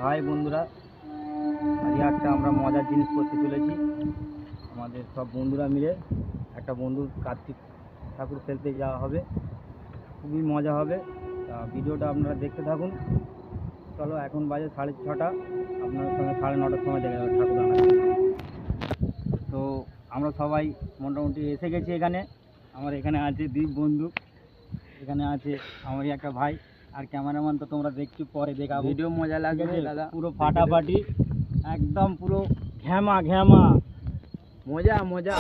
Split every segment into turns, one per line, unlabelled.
High বন্ধুরা, আজকে একটা আমরা মজার জিনিস করতে চলেছি। আমাদের সব বন্ধুরা মিলে একটা বন্ধুর কার্তিক ঠাকুর ফেলতে যাওয়া হবে, খুবই মজা হবে। ভিডিওটা আপনারা দেখতে থাকুন। চলো, এখন বাজে 6:30, আপনাদের সঙ্গে 9:30টার সময় দেখা যাবে ঠাকুর আনা। তো আমরা সবাই মোটামুটি এসে গেছি। আমার এখানে আছে দীপ বন্ধু, এখানে আছে আমারই একটা ভাই, আর ক্যামেরাম্যান তো তোমরা দেখছো, পরে দেখাবো।
ভিডিও মজা লাগবে দাদা,
পুরো ফাটাফাটি, একদম পুরো ঘ্যামা ঘ্যামা
মজা মজা।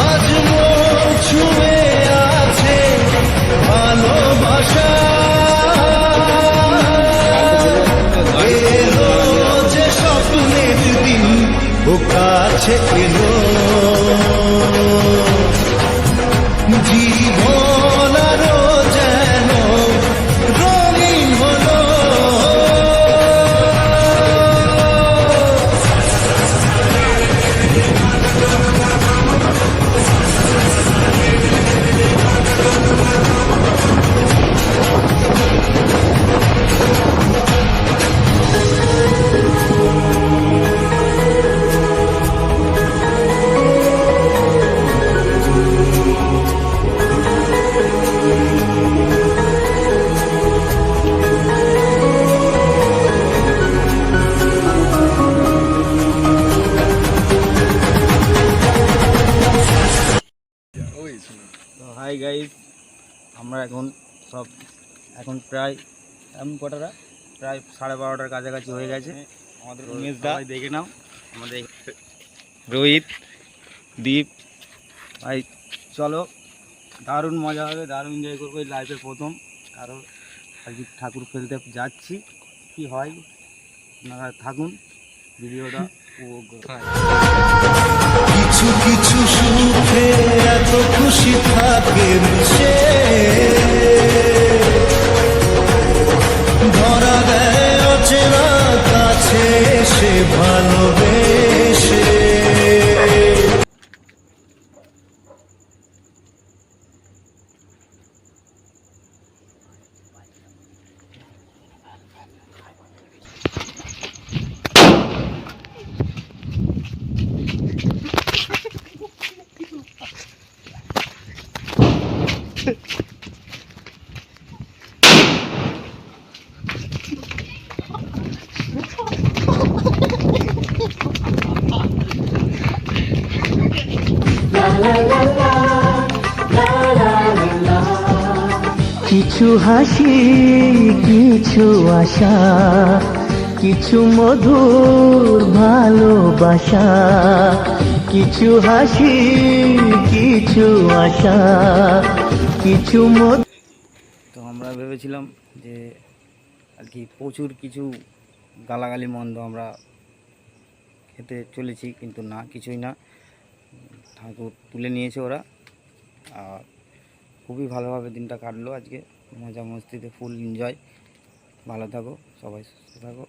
আজ মন ছুঁয়ে আছে ভালোবাসা, এলো যে স্বপ্নের দিন ও কাছে এলো, জীবন আরো যেন রঙিন হলো।
তো হাই গাইস, আমরা এখন প্রায় কটাটা প্রায় 12:30টার কাছাকাছি হয়ে গেছে। আমাদের সবাই দেখে নাও, আমাদের রোহিত, দীপ ভাই। চলো, দারুণ মজা হবে, দারুণ এনজয় করবো। এই লাইফের প্রথম কারো আজকে ঠাকুর ফেলতে যাচ্ছি, কি হয় আপনারা থাকুন ভিডিওটা।
কিছু কিছু সুখে এত খুশি থাকে মিশে, ধরা দেয় অচেনা কাছে সে ভালোবেসে।
কিছু হাসি, কিছু আশা, কিছু মধুর ভালোবাসা, কিছু হাসি, কিছু আশা, কিছু
তো আমরা ভেবেছিলাম যে আর কি প্রচুর কিছু গালাগালি মন্দ আমরা খেতে চলেছি, কিন্তু না, কিছুই না। ঠাকুর তুলে নিয়েছে ওরা, আর খুবই ভালোভাবে দিনটা কাটলো আজকে, মজা মস্তিতে ফুল এনজয়। ভালো থাকো সবাই, সুস্থ থাকো।